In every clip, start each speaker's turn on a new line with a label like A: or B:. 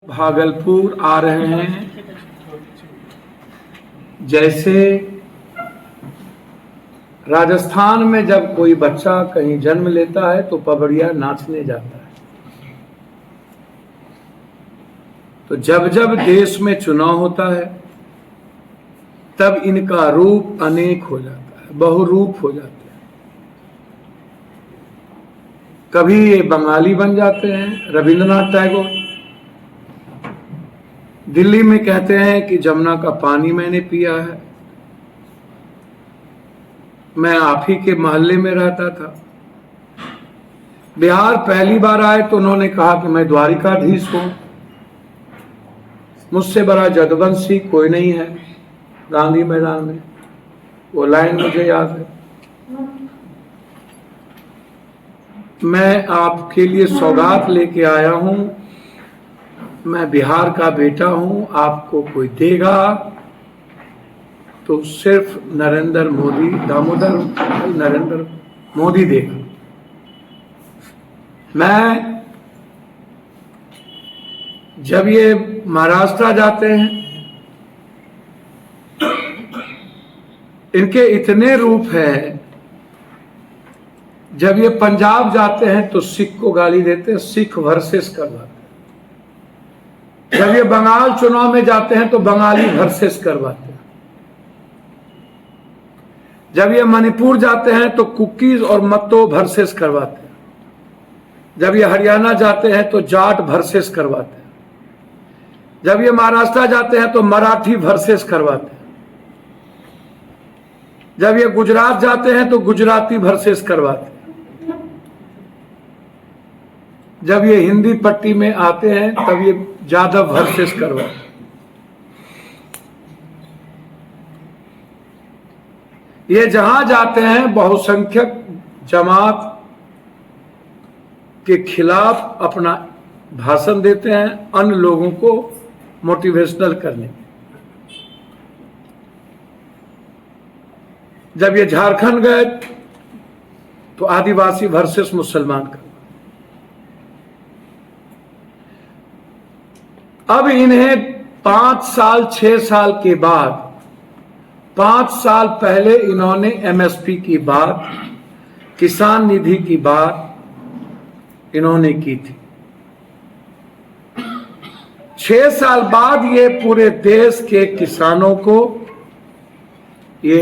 A: भागलपुर आ रहे हैं। जैसे राजस्थान में जब कोई बच्चा कहीं जन्म लेता है तो पबड़िया नाचने जाता है, तो जब जब देश में चुनाव होता है तब इनका रूप अनेक हो जाता है, बहुरूप हो जाते हैं। कभी ये बंगाली बन जाते हैं, रविंद्रनाथ टैगोर। दिल्ली में कहते हैं कि जमुना का पानी मैंने पिया है, मैं आप ही के मोहल्ले में रहता था। बिहार पहली बार आए तो उन्होंने कहा कि मैं द्वारिकाधीश हूं, मुझसे बड़ा जदवंशी कोई नहीं है। गांधी मैदान में वो लाइन मुझे याद है। मैं आपके लिए सौगात लेके आया हूं, मैं बिहार का बेटा हूं, आपको कोई देगा तो सिर्फ नरेंद्र मोदी, दामोदर नरेंद्र मोदी देगा। मैं जब ये महाराष्ट्र जाते हैं, इनके इतने रूप है। जब ये पंजाब जाते हैं तो सिख को गाली देते हैं, सिख वर्सेस करवाते हैं। जब ये बंगाल चुनाव में जाते हैं तो बंगाली वर्सेस करवाते हैं। जब ये मणिपुर जाते हैं तो कुकीज और मत्तो वर्सेस करवाते हैं। जब ये हरियाणा जाते हैं तो जाट वर्सेस करवाते हैं। जब ये महाराष्ट्र जाते हैं तो मराठी वर्सेस करवाते हैं। जब ये गुजरात जाते हैं तो गुजराती वर्सेस करवाते हैं। जब ये हिंदी पट्टी में आते हैं तब ये यादव वर्सेस करवाते हैं। ये जहां जाते हैं बहुसंख्यक जमात के खिलाफ अपना भाषण देते हैं, अन्य लोगों को मोटिवेशनल करने। जब ये झारखंड गए तो आदिवासी वर्सेस मुसलमान का। अब इन्हें 5 साल 6 साल के बाद, 5 साल पहले इन्होंने एमएसपी की बात, किसान निधि की बात इन्होंने की थी। 6 साल बाद ये पूरे देश के किसानों को ये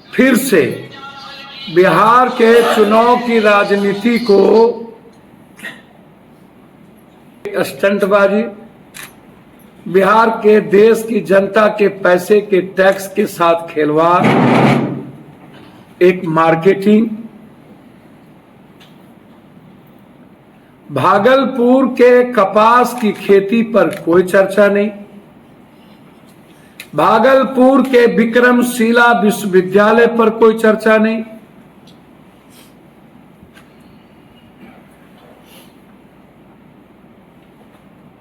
A: फिर से बिहार के चुनाव की राजनीति को स्टंटबाजी, बिहार के देश की जनता के पैसे के टैक्स के साथ खिलवाड़, एक मार्केटिंग। भागलपुर के कपास की खेती पर कोई चर्चा नहीं। भागलपुर के विक्रमशिला विश्वविद्यालय पर कोई चर्चा नहीं।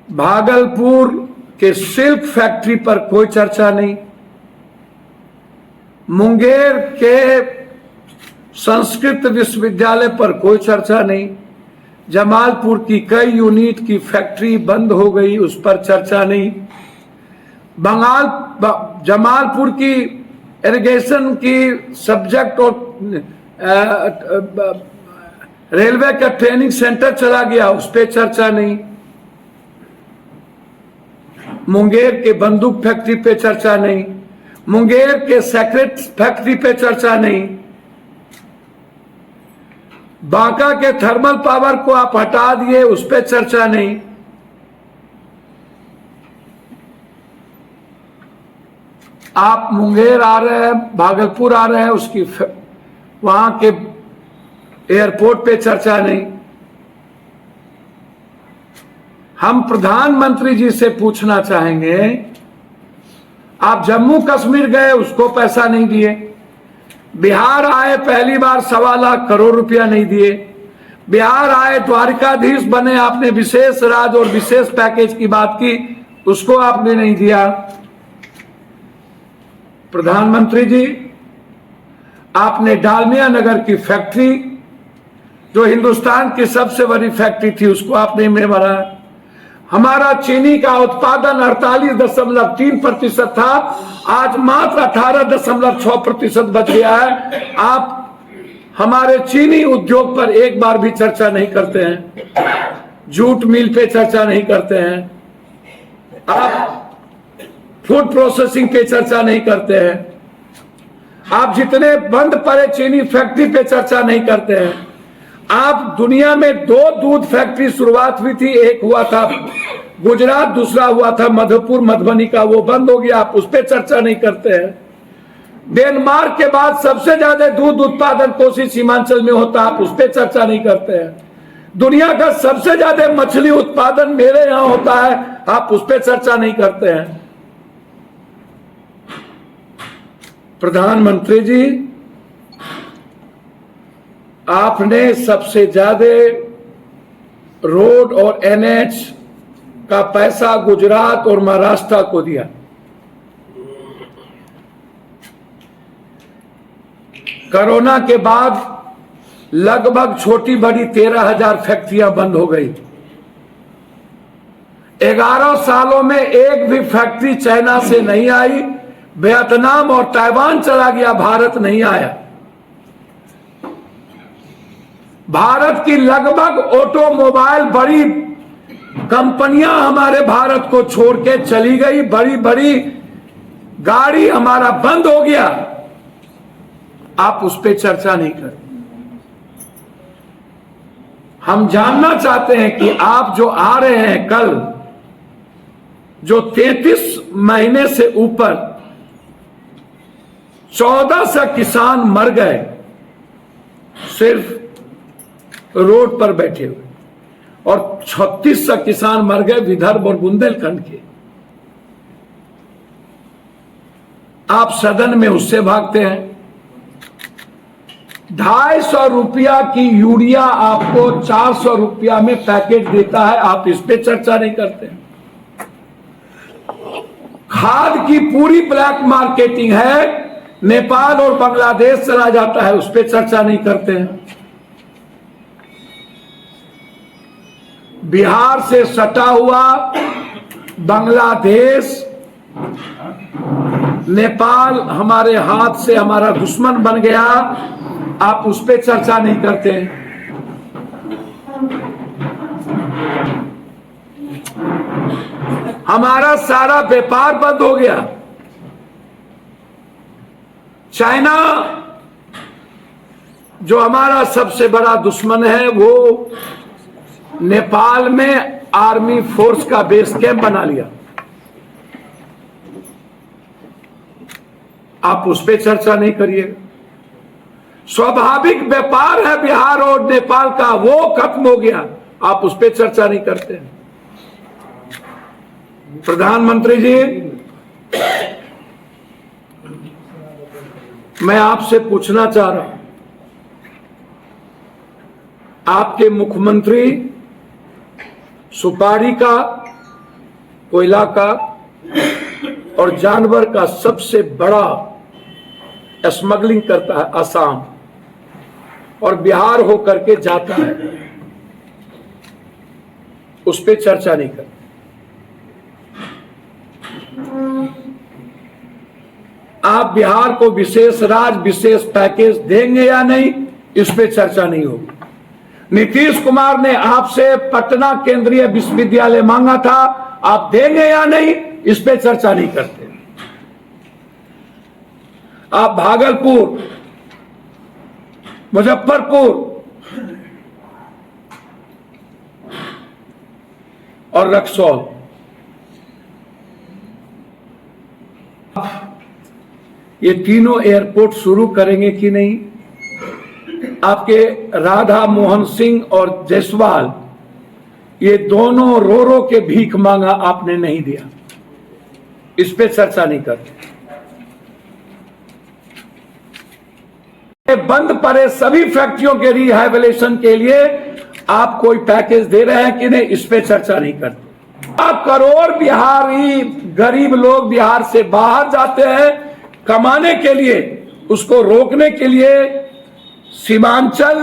A: भागलपुर के सिल्क फैक्ट्री पर कोई चर्चा नहीं। मुंगेर के संस्कृत विश्वविद्यालय पर कोई चर्चा नहीं। जमालपुर की कई यूनिट की फैक्ट्री बंद हो गई, उस पर चर्चा नहीं। जमालपुर की इरिगेशन की सब्जेक्ट और रेलवे का ट्रेनिंग सेंटर चला गया, उस पर चर्चा नहीं। मुंगेर के बंदूक फैक्ट्री पे चर्चा नहीं। मुंगेर के सेक्रेट फैक्ट्री पे चर्चा नहीं। बांका के थर्मल पावर को आप हटा दिए, उस पे चर्चा नहीं। आप मुंगेर आ रहे हैं, भागलपुर आ रहे हैं, उसकी वहां के एयरपोर्ट पे चर्चा नहीं। हम प्रधानमंत्री जी से पूछना चाहेंगे, आप जम्मू कश्मीर गए, उसको पैसा नहीं दिए। बिहार आए, पहली बार 1.25 लाख करोड़ रुपया नहीं दिए। बिहार आए, द्वारिकाधीश बने, आपने विशेष राज और विशेष पैकेज की बात की, उसको आपने नहीं दिया। प्रधानमंत्री जी, आपने डालमिया नगर की फैक्ट्री जो हिंदुस्तान की सबसे बड़ी फैक्ट्री थी उसको आपने में बढ़ाया। हमारा चीनी का उत्पादन 48.3% था, आज मात्र 18.6% बच गया है। आप हमारे चीनी उद्योग पर एक बार भी चर्चा नहीं करते हैं, जूट मिल पे चर्चा नहीं करते हैं, आप फूड प्रोसेसिंग पे चर्चा नहीं करते हैं, आप जितने बंद पड़े चीनी फैक्ट्री पे चर्चा नहीं करते हैं। आप दुनिया में 2 दूध फैक्ट्री शुरुआत हुई थी, एक हुआ था गुजरात, दूसरा हुआ था मधुपुर मधुबनी का, वो बंद हो गया, आप उस पर चर्चा नहीं करते हैं। डेनमार्क के बाद सबसे ज्यादा दूध उत्पादन कोसी सीमांचल में होता, आप उस पर चर्चा नहीं करते हैं। दुनिया का सबसे ज्यादा मछली उत्पादन मेरे यहां होता है, आप उस पर चर्चा नहीं करते हैं। प्रधानमंत्री जी, आपने सबसे ज्यादा रोड और एनएच का पैसा गुजरात और महाराष्ट्र को दिया। कोरोना के बाद लगभग छोटी बड़ी 13,000 फैक्ट्रियां बंद हो गई। 11 सालों में एक भी फैक्ट्री चाइना से नहीं आई, वियतनाम और ताइवान चला गया, भारत नहीं आया। भारत की लगभग ऑटोमोबाइल बड़ी कंपनियां हमारे भारत ko छोड़ के चली गई, बड़ी बड़ी गाड़ी हमारा बंद हो गया, आप उस पर चर्चा नहीं करते। हम जानना चाहते हैं कि आप जो आ रहे हैं कल, जो 33 महीने से ऊपर 1400 किसान मर गए सिर्फ रोड पर बैठे हुए, और 3600 किसान मर गए विदर्भ और बुंदेलखंड के। आप सदन में उससे भागते हैं। 250 रुपया की यूरिया आपको 400 रुपया में पैकेट देता है, आप इस पे चर्चा नहीं करते। खाद की पूरी ब्लैक मार्केटिंग है, नेपाल और बांग्लादेश चला जाता है, उस पे चर्चा नहीं करते हैं। बिहार से सटा हुआ बांग्लादेश, नेपाल हमारे हाथ से हमारा दुश्मन बन गया, आप उस पर चर्चा नहीं करते हैं। हमारा सारा व्यापार बंद हो गया। चाइना जो हमारा सबसे बड़ा दुश्मन है, वो नेपाल में आर्मी फोर्स का बेस कैंप बना लिया, आप उस पर चर्चा नहीं करिए। स्वाभाविक व्यापार है बिहार और नेपाल का, वो खत्म हो गया, आप उस पर चर्चा नहीं करते। प्रधानमंत्री जी, मैं आपसे पूछना चाह रहा हूं, आपके मुख्यमंत्री सुपारी का, कोयला का और जानवर का सबसे बड़ा स्मगलिंग करता है असम, और बिहार होकर के जाता है, उस पर चर्चा नहीं करते। आप बिहार को विशेष राज्य विशेष पैकेज देंगे या नहीं, इस पे चर्चा नहीं होगी। नीतीश कुमार ने आपसे पटना केंद्रीय विश्वविद्यालय मांगा था, आप देंगे या नहीं, इस पे चर्चा नहीं करते। आप भागलपुर, मुजफ्फरपुर और रक्सौल, ये तीनों एयरपोर्ट शुरू करेंगे कि नहीं? आपके राधा मोहन सिंह और जायसवाल, ये दोनों रो रो के भीख मांगा, आपने नहीं दिया, इस पे चर्चा नहीं करते। बंद पड़े सभी फैक्ट्रियों के रिहैबिलिटेशन के लिए आप कोई पैकेज दे रहे हैं कि नहीं, इस पे चर्चा नहीं करते। आप करोड़ बिहारी गरीब लोग बिहार से बाहर जाते हैं कमाने के लिए, उसको रोकने के लिए सीमांचल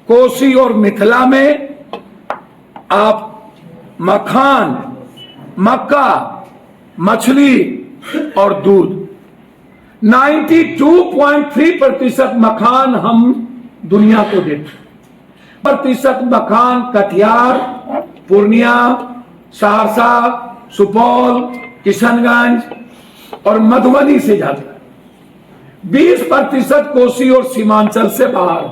A: कोसी और मिथिला में आप मखान, मक्का, मछली और दूध, 92.3% मखान हम दुनिया को देते, प्रतिशत मखान कटिहार, पूर्णिया, सहरसा, सुपौल, किशनगंज और मधुबनी से जाता है। 20% कोसी और सीमांचल से बाहर,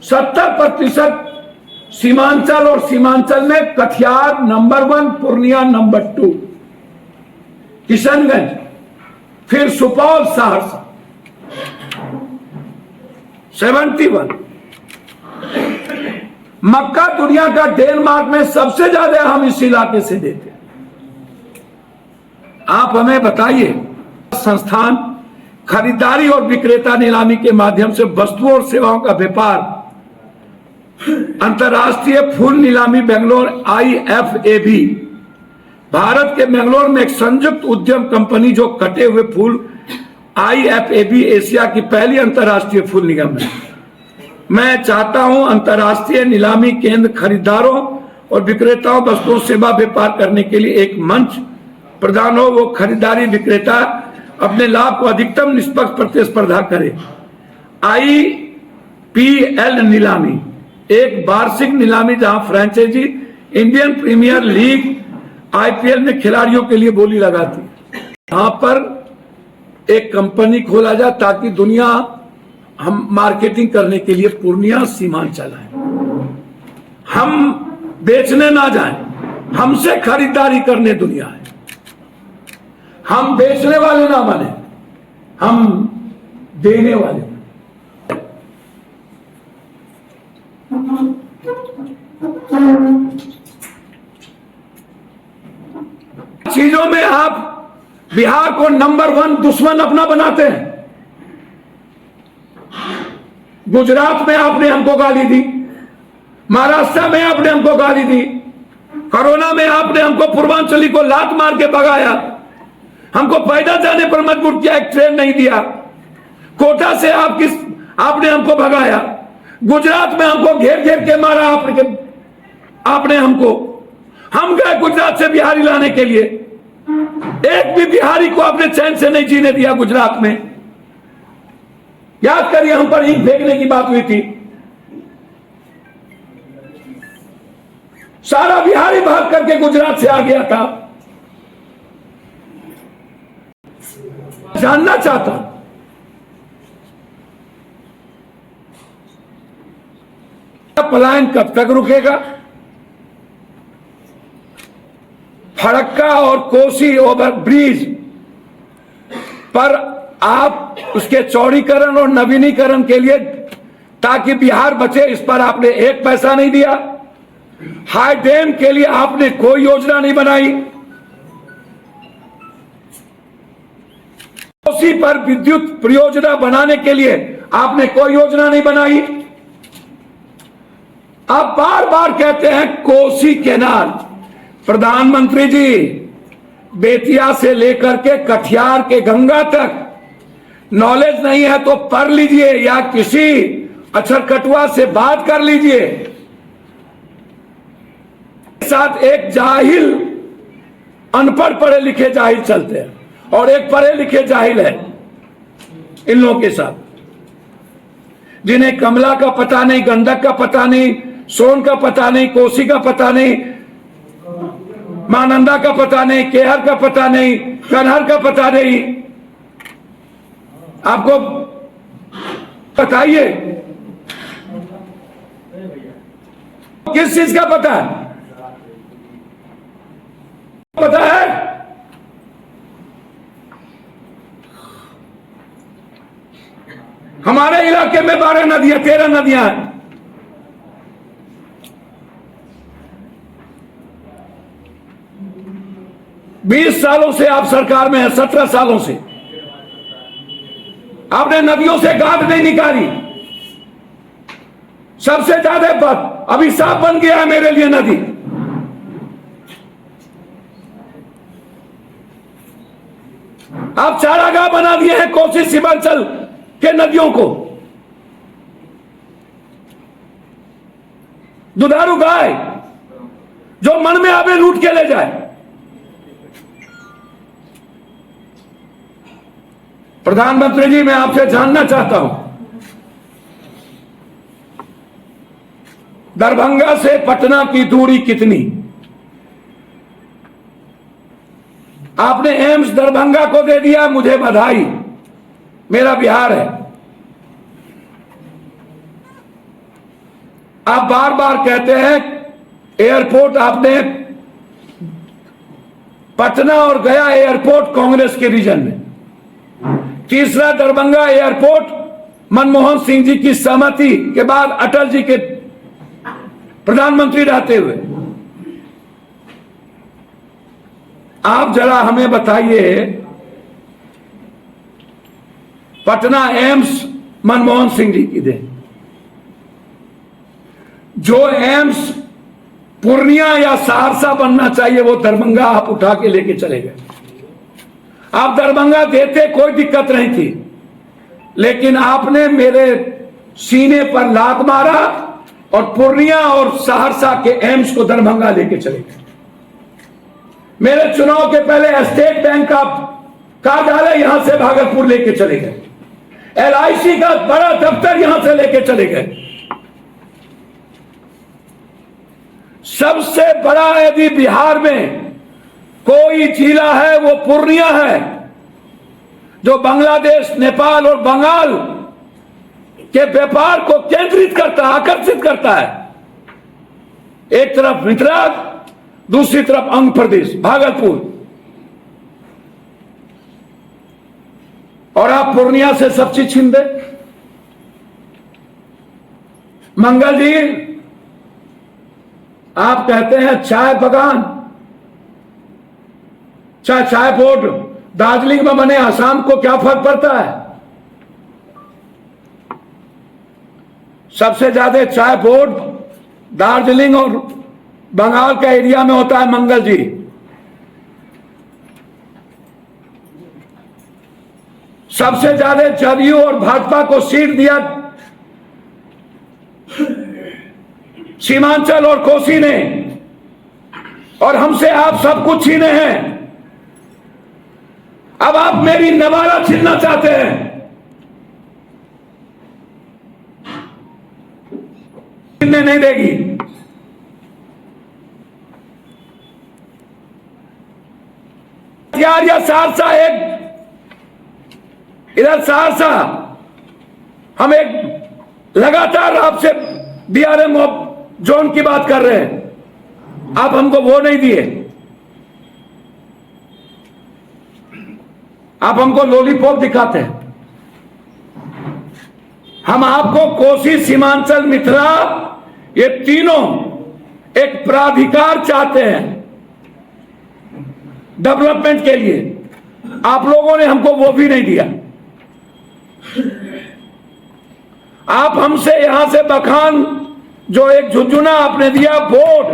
A: 70% सीमांचल और सीमांचल में कटिहार नंबर 1, पूर्णिया नंबर 2, किशनगंज, फिर सुपौल, सहरसा 71। मक्का दुनिया का डेनमार्क में सबसे ज्यादा हम इस इलाके से देते हैं। आप हमें बताइए, संस्थान खरीदारी और विक्रेता नीलामी के माध्यम से वस्तुओं और सेवाओं का व्यापार, अंतर्राष्ट्रीय फूल नीलामी बेंगलोर IFAB, भारत के बेंगलोर में एक संयुक्त उद्यम कंपनी जो कटे हुए फूल IFAB एशिया की पहली अंतर्राष्ट्रीय फूल निगम है। मैं चाहता हूं अंतर्राष्ट्रीय नीलामी केंद्र खरीदारों और विक्रेताओं वस्तुओं सेवा व्यापार करने के लिए एक मंच प्रदान हो। वो खरीदारी विक्रेता अपने लाभ को अधिकतम निष्पक्ष प्रतिस्पर्धा करे। IPL नीलामी एक वार्षिक नीलामी जहां franchisee Indian Premier League IPL में खिलाड़ियों के लिए बोली लगाती है। यहां पर एक कंपनी खोला जाए ताकि दुनिया हम मार्केटिंग करने के लिए पूर्णिया सीमांचल है, हम बेचने ना जाएं, हमसे खरीदारी करने दुनिया है। हम बेचने वाले ना बने, हम देने वाले बने। चीजों में आप बिहार को नंबर 1 दुश्मन अपना बनाते हैं। गुजरात में आपने हमको गाली दी, महाराष्ट्र में आपने हमको गाली दी, कोरोना में आपने हमको पूर्वांचली को लात मार के भगाया, हमको पैदल जाने पर मजबूर किया, एक ट्रेन नहीं दिया, कोटा से आपने हमको भगाया, गुजरात में हमको घेर घेर के मारा आपने हमको। हम गए गुजरात से बिहारी लाने के लिए, एक भी बिहारी को आपने चैन से नहीं जीने दिया गुजरात में। याद करिए, हम पर ईंट फेंकने की बात हुई थी, सारा बिहारी भाग करके गुजरात से आ गया था। जानना चाहता पलायन कब तक रुकेगा? फरक्का और कोसी ओवर ब्रिज पर आप उसके चौड़ीकरण और नवीनीकरण के लिए ताकि बिहार बचे, इस पर आपने एक पैसा नहीं दिया। हाई डैम के लिए आपने कोई योजना नहीं बनाई। कोसी पर विद्युत परियोजना बनाने के लिए आपने कोई योजना नहीं बनाई। आप बार बार कहते हैं कोसी कैनाल। प्रधानमंत्री जी, बेतिया से लेकर के कटिहार के गंगा तक नॉलेज नहीं है तो पढ़ लीजिए या किसी अक्षरकटुआ से बात कर लीजिए। साथ एक जाहिल, अनपढ़ पढ़े लिखे जाहिल चलते हैं और एक पढ़े लिखे जाहिल है इन लोगों के साथ, जिन्हें कमला का पता नहीं, गंडक का पता नहीं, सोन का पता नहीं, कोसी का पता नहीं, महानंदा का पता नहीं, केहर का पता नहीं, कन्हर का पता नहीं। आपको बताइए किस चीज का पता है? पता है? हमारे इलाके में 12 नदियां, 13 नदियां हैं। बीस सालों से आप सरकार में हैं, 17 सालों से आपने नदियों से गाद नहीं निकाली। सबसे ज्यादा बात अभिशाप बन गया है मेरे लिए नदी। आप चारागाह बना दिए हैं कोसी सीमांचल के नदियों को। दुधारू गाय जो मन में आवे लूट के ले जाए। प्रधानमंत्री जी, मैं आपसे जानना चाहता हूं, दरभंगा से पटना की दूरी कितनी? आपने एम्स दरभंगा को दे दिया, मुझे बधाई, मेरा बिहार है। आप बार बार कहते हैं एयरपोर्ट, आपने पटना और गया एयरपोर्ट कांग्रेस के रीजन में, तीसरा दरभंगा एयरपोर्ट मनमोहन सिंह जी की सहमति के बाद अटल जी के प्रधानमंत्री रहते हुए। आप जरा हमें बताइए, पटना एम्स मनमोहन सिंह जी की दे, जो एम्स पूर्णिया या सहरसा बनना चाहिए वो दरभंगा आप उठा के लेके चले गए। आप दरभंगा देते कोई दिक्कत नहीं थी, लेकिन आपने मेरे सीने पर लात मारा और पूर्णिया और सहरसा के एम्स को दरभंगा लेके चले गए। मेरे चुनाव के पहले स्टेट बैंक का कार्यालय यहां से भागलपुर लेके चले गए, LIC का बड़ा दफ्तर यहां से लेके चले गए। सबसे बड़ा यदि बिहार में कोई जिला है वो पूर्णिया है, जो बांग्लादेश, नेपाल और बंगाल के व्यापार को केंद्रित करता, आकर्षित करता है। एक तरफ मिथिला, दूसरी तरफ अंग प्रदेश भागलपुर, और आप पूर्णिया से सब चीज छीन दे। मंगल जी, आप कहते हैं चाय बगान, चाय बोर्ड दार्जिलिंग में बने, आसाम को क्या फर्क पड़ता है? सबसे ज्यादा चाय बोर्ड दार्जिलिंग और बंगाल का एरिया में होता है। मंगल जी, सबसे ज्यादा जदयू और भाजपा को सीट दिया सीमांचल और कोसी ने, और हमसे आप सब कुछ छीने हैं। अब आप मेरी नवाला छीनना चाहते हैं। छीनने नहीं देगी। यार, या सहरसा, एक इधर सहरसा, हम एक लगातार आपसे DRM जोन की बात कर रहे हैं, आप हमको वो नहीं दिए, आप हमको लॉलीपॉप दिखाते हैं। हम आपको कोसी, सीमांचल, मिथिला, ये तीनों एक प्राधिकार चाहते हैं डेवलपमेंट के लिए। आप लोगों ने हमको वो भी नहीं दिया। आप हमसे यहां से बखान, जो एक झुंझुना आपने दिया बोर्ड,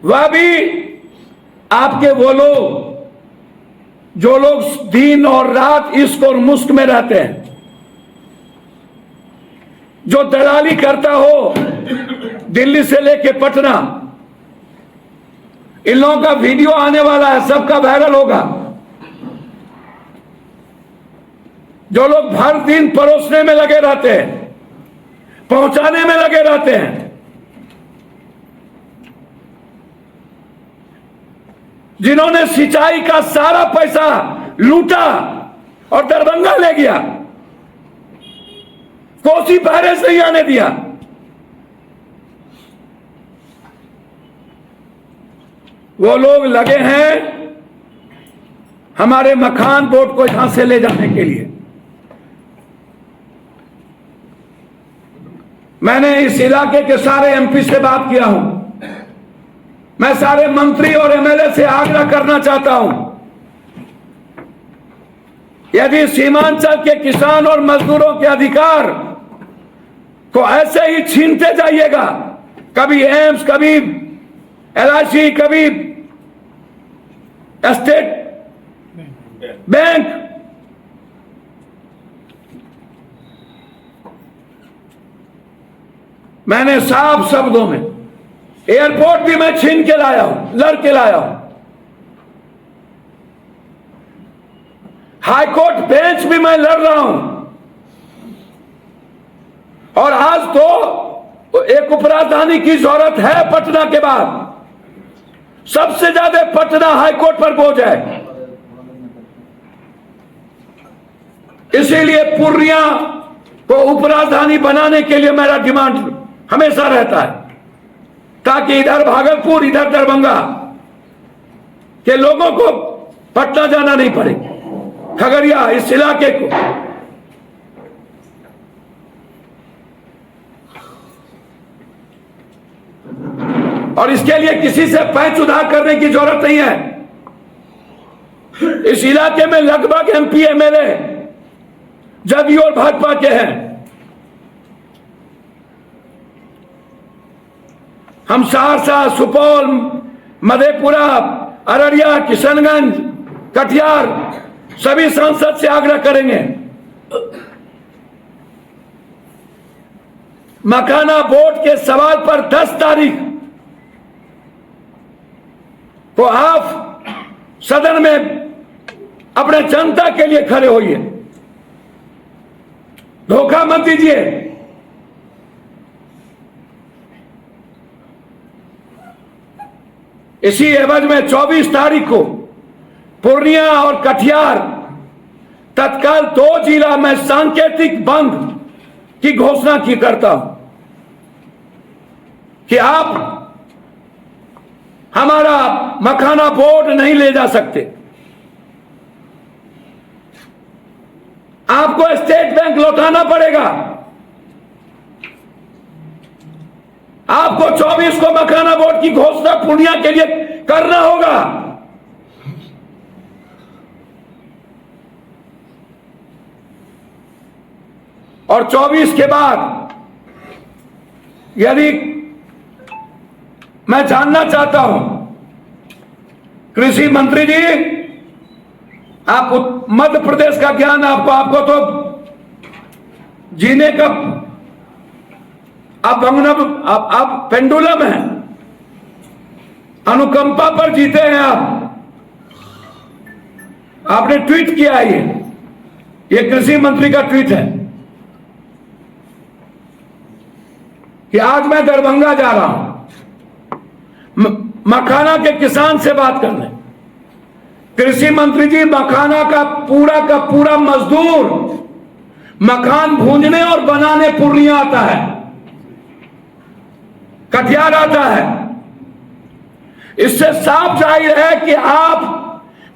A: वह भी आपके वो लोग जो लोग दिन और रात इश्क और मुश्क में रहते हैं, जो दलाली करता हो दिल्ली से लेके पटना, इन लोगों का वीडियो आने वाला है, सबका वायरल होगा। जो लोग हर दिन परोसने में लगे रहते हैं, पहुंचाने में लगे रहते हैं, जिन्होंने सिंचाई का सारा पैसा लूटा और दरभंगा ले गया, कोसी बैरेज नहीं आने दिया। वो लोग लगे हैं हमारे मखान बोर्ड को यहां से ले जाने के लिए। मैंने इस इलाके के सारे MP से बात किया हूं। मैं सारे मंत्री और MLA से आग्रह करना चाहता हूं, यदि सीमांचल के किसान और मजदूरों के अधिकार को ऐसे ही छीनते जाइएगा, कभी एम्स, कभी LIC, कभी स्टेट बैंक, मैंने साफ शब्दों में, एयरपोर्ट भी मैं छीन के लाया हूं, लड़ के लाया हूं, हाईकोर्ट बेंच भी मैं लड़ रहा हूं, और आज तो एक उपराजधानी की जरूरत है पटना के बाद। सबसे ज्यादा पटना हाईकोर्ट पर बोझ है, इसीलिए पूर्णिया को उपराजधानी बनाने के लिए मेरा डिमांड हमेशा रहता है, ताकि इधर भागलपुर इधर दरभंगा के लोगों को पटना जाना नहीं पड़े, खगड़िया इस इलाके को। और इसके लिए किसी से पैंच उधार करने की जरूरत नहीं है। इस इलाके में लगभग एमपी एमएलए जदयू और भाजपा के हैं। हम सहरसा, सुपौल, मधेपुरा, अररिया, किशनगंज, कटिहार सभी सांसद से आग्रह करेंगे, मकाना बोर्ड के सवाल पर 10 तारीख को आप सदन में अपने जनता के लिए खड़े होइए, धोखा मत दीजिए। इसी एवज में 24 तारीख को पूर्णिया और कटिहार तत्काल 2 जिला में सांकेतिक बंद की घोषणा की करता हूं कि आप हमारा मखाना बोर्ड नहीं ले जा सकते। आपको स्टेट बैंक लौटाना पड़ेगा। आपको 24 को मखाना बोर्ड की घोषणा पूर्णिया के लिए करना होगा। और 24 के बाद यदि मैं जानना चाहता हूं, कृषि मंत्री जी, आप मध्य प्रदेश का ज्ञान आपको तो जीने का आप पेंडुलम है, अनुकंपा पर जीते हैं आप। आपने ट्वीट किया है, ये कृषि मंत्री का ट्वीट है कि आज मैं दरभंगा जा रहा हूं मखाना के किसान से बात करने। कृषि मंत्री जी, मखाना का पूरा मजदूर मखान भूंजने और बनाने पूर्णिया आता है, कटिहार आता है। इससे साफ जाहिर है कि आप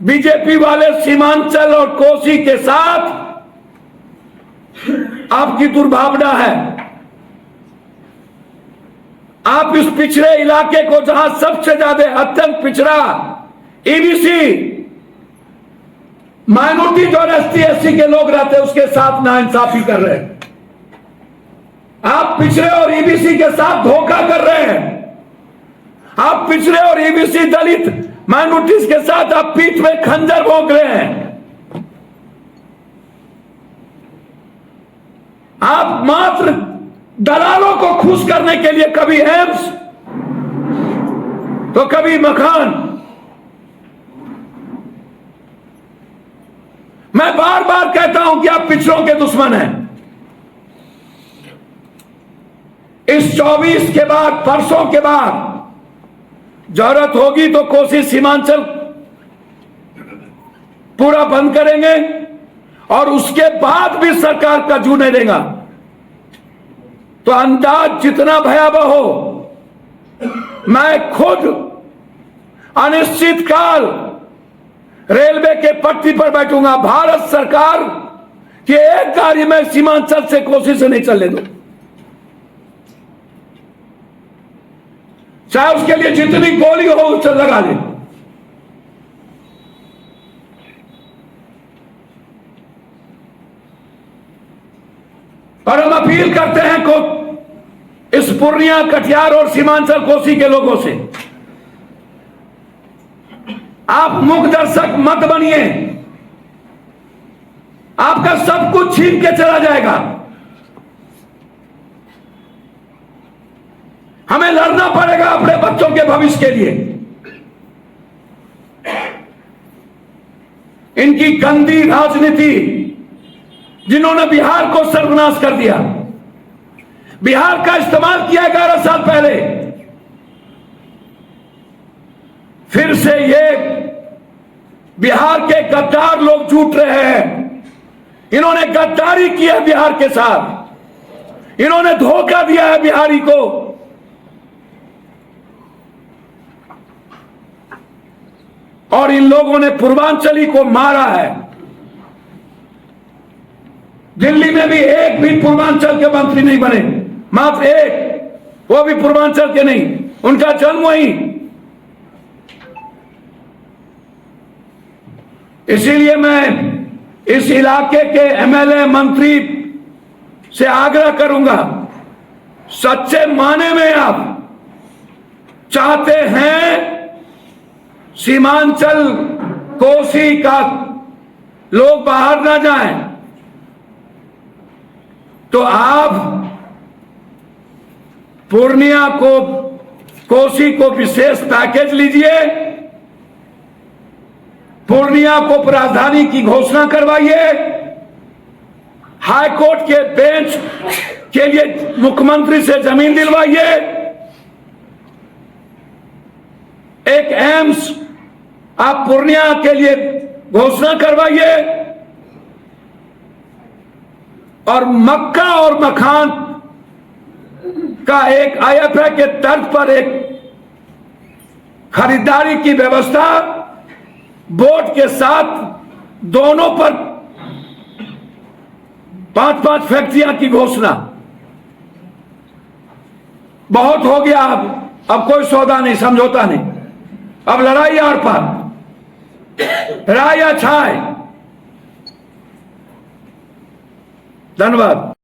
A: बीजेपी वाले सीमांचल और कोसी के साथ आपकी दुर्भावना है। आप इस पिछड़े इलाके को, जहां सबसे ज्यादा अत्यंत पिछड़ा ईबीसी माइनॉरिटी जो ST/SC के लोग रहते हैं, उसके साथ नाइंसाफी कर रहे हैं। आप पिछड़े और ईबीसी के साथ धोखा कर रहे हैं। आप पिछड़े और ईबीसी दलित माइनॉरिटीज के साथ आप पीठ में खंजर भोंक रहे हैं। आप मात्र दलालों को खुश करने के लिए कभी एम्स तो कभी मकान। मैं बार बार कहता हूं कि आप पिछड़ों के दुश्मन हैं। इस 24 के बाद, परसों के बाद जरूरत होगी तो कोसी सीमांचल पूरा बंद करेंगे, और उसके बाद भी सरकार का जू नहीं देगा। तो अंदाज जितना भयावह हो, मैं खुद अनिश्चित काल रेलवे के पटरी पर बैठूंगा। भारत सरकार की एक गाड़ी में सीमांचल से कोसी से नहीं चलने दो, चाहे उसके लिए जितनी गोली हो उसे लगा ले। और हम अपील करते हैं इस पूर्णिया, कटिहार और सीमांचल कोसी के लोगों से, आप मूक दर्शक मत बनिए। आपका सब कुछ छीन के चला जाएगा। हमें लड़ना पड़ेगा अपने बच्चों के भविष्य के लिए। इनकी गंदी राजनीति, जिन्होंने बिहार को सर्वनाश कर दिया, बिहार का इस्तेमाल किया 11 साल पहले, फिर से ये बिहार के गद्दार लोग जुट रहे हैं। इन्होंने गद्दारी की है बिहार के साथ, इन्होंने धोखा दिया है बिहारी को। और इन लोगों ने पूर्वांचली को मारा है। दिल्ली में भी एक भी पूर्वांचल के मंत्री नहीं बने, मात्र एक, वो भी पूर्वांचल के नहीं, उनका जन्म वहीं। इसीलिए मैं इस इलाके के एमएलए मंत्री से आग्रह करूंगा, सच्चे माने में आप चाहते हैं सीमांचल कोसी का लोग बाहर ना जाएं, तो आप पूर्णिया को, कोसी को विशेष पैकेज लीजिए, पूर्णिया को राजधानी की घोषणा करवाइए, हाईकोर्ट के बेंच के लिए मुख्यमंत्री से जमीन दिलवाइए, एक एम्स आप पूर्णिया के लिए घोषणा करवाइए, और मक्का और मखान का एक आईएफए के तर्ज पर एक खरीदारी की व्यवस्था बोर्ड के साथ, दोनों पर 5-5 फैक्ट्रियां की घोषणा। बहुत हो गया, अब कोई सौदा नहीं, समझौता नहीं, अब लड़ाई आर पार, राय या छाय। धन्यवाद।